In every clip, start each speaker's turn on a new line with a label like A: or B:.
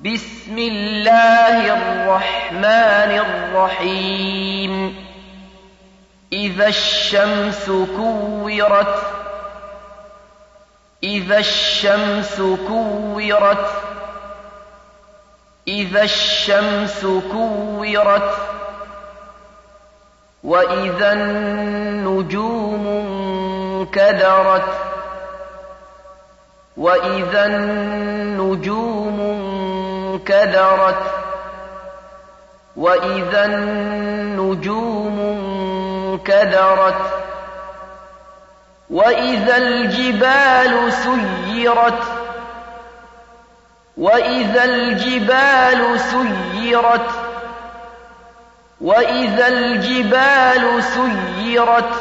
A: بسم الله الرحمن الرحيم إذا الشمس كورت إذا الشمس كورت إذا الشمس كورت وإذا النجوم انكدرت وإذا النجوم انكدرت وإذا النجوم انكدرت وإذا الجبال سيرت وإذا الجبال سيرت وإذا الجبال سيرت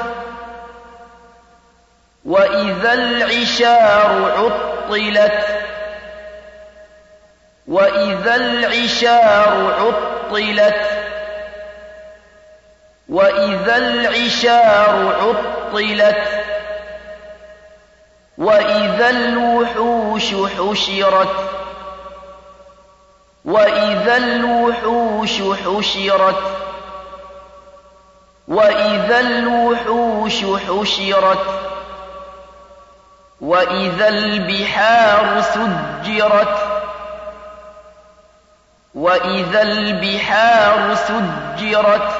A: وإذا العشار عطلت وإذا العشار عطلت وإذا العشار عطلت وإذا الوحوش حشرت وإذا الوحوش حشرت وإذا الوحوش حشرت وإذا البحار سجرت وإذا البحار سجرت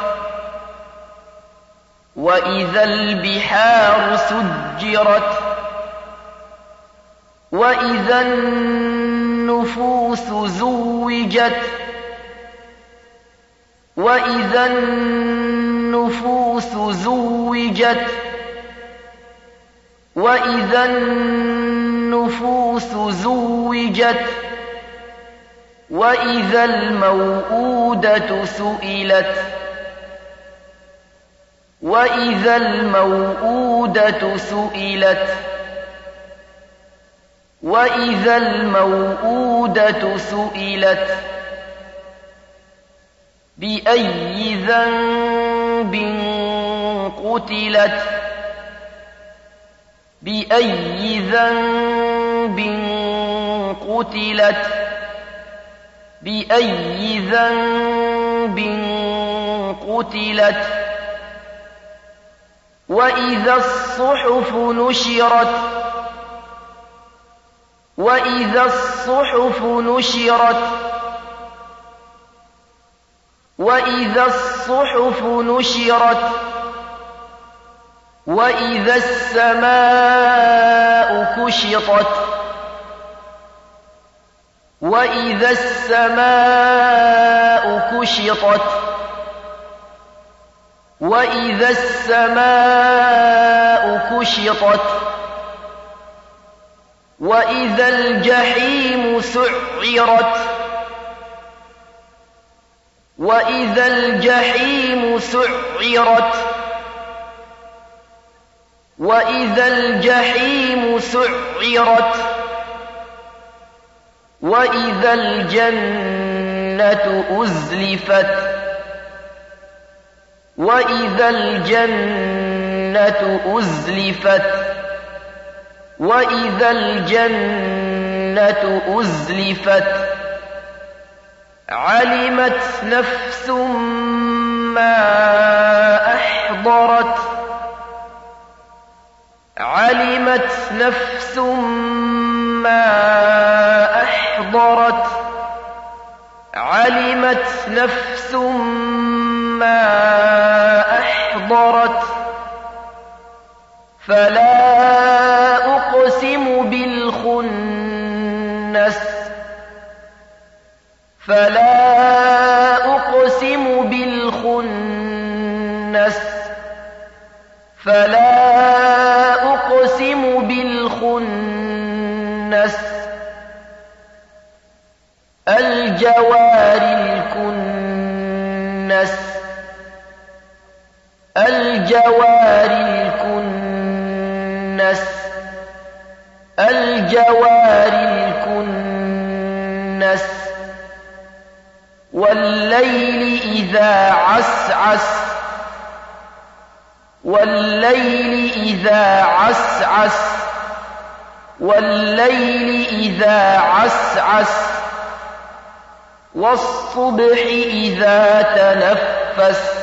A: وإذا البحار سجرت وإذا النفوس زوجت وإذا النفوس زوجت وإذا النفوس زوجت وإذا الموءودة سئلت وإذا الموءودة سئلت وإذا الموءودة سئلت بأي ذنب قتلت بأي ذنب قتلت بأي ذنب قتلت وإذا الصحف نشرت وإذا الصحف نشرت وإذا الصحف نشرت وإذا السماء كشطت وإذا السماء كشطت وإذا السماء كشطت وإذا الجحيم سعرت وإذا الجحيم سعرت وإذا الجحيم سعرت وإذا الجنة أزلفت وإذا الجنة أزلفت وإذا الجنة أزلفت علمت نفس ما أحضرت علمت نفس ما أحضرت علمت نفس ما أحضرت فلا أقسم بالخنس فلا أقسم بالخنس فلا أقسم بالخنس الجوار الكنس الجوار الكنس الجوار الكنس والليل إذا عسعس والليل إذا عسعس والليل إذا عسعس والصبح إذا تنفس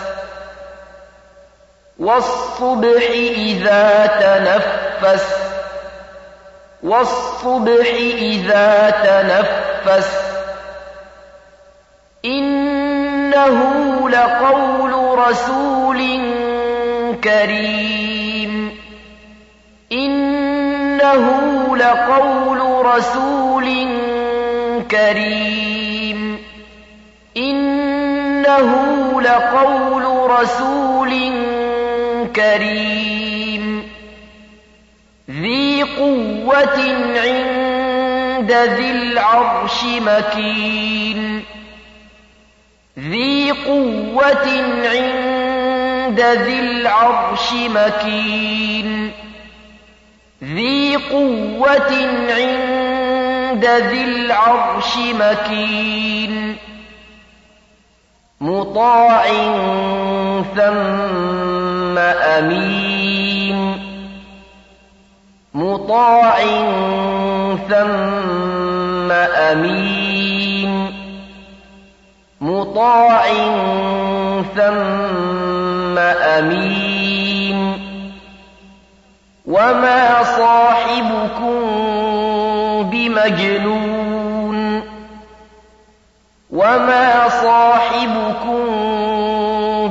A: والصبح إذا تنفس والصبح إذا تنفس إنه لقول رسول كريم إنه لقول رسول كريم إنه لقول رسول كريم ذي قوة عند ذي العرش مكين ذي قوة عند ذي العرش مكين ذي قوة عند ذي العرش مكين مطاع ثم أمين مطاع ثم أمين مطاع ثم أمين وما صاحبكم بمجنون وما صاحبكم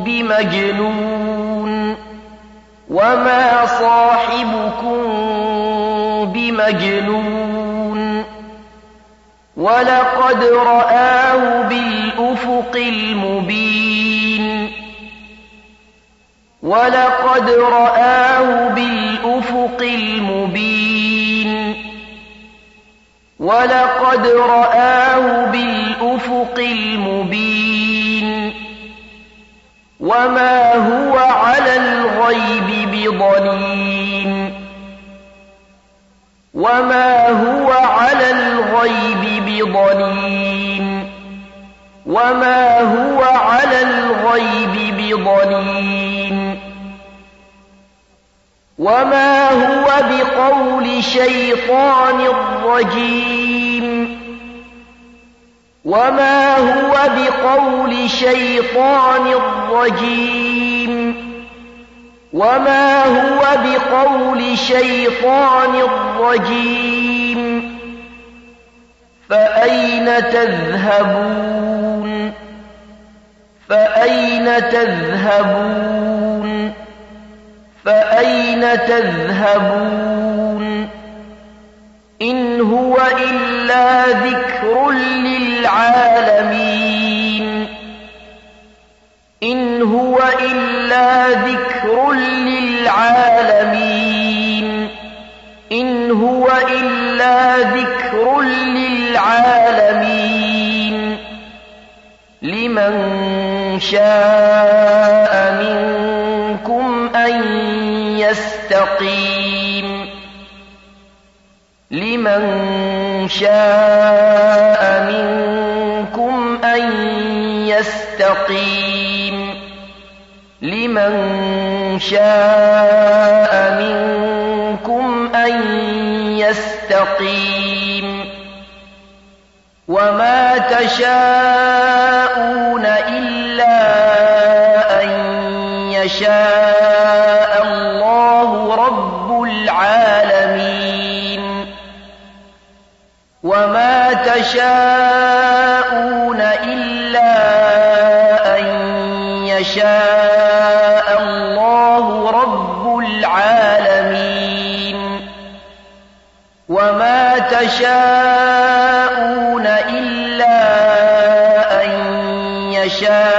A: بمجنون وما صاحبكم بمجنون ولقد رآه بالأفق المبين ولقد رآه بالأفق المبين ولقد رآه بالأفق المبين وما هو على الغيب بضنين وما هو على الغيب بضنين وما هو على الغيب بضنين وما هو بقول شيطان رجيم وما هو بقول شيطان رجيم وما هو بقول شيطان رجيم فأين تذهبون فأين تذهبون فأين تذهبون إن هو إلا ذكر للعالمين إن هو إلا ذكر للعالمين إن هو إلا ذكر للعالمين لمن شاء منكم أن يستقيم لمن شاء منكم أن يستقيم لمن شاء منكم أن يستقيم وما تشاءون إلا أن يشاء الله رب العالمين وما تشاءون إلا أن يشاء الله رب العالمين وما تشاءون إلا أن يشاء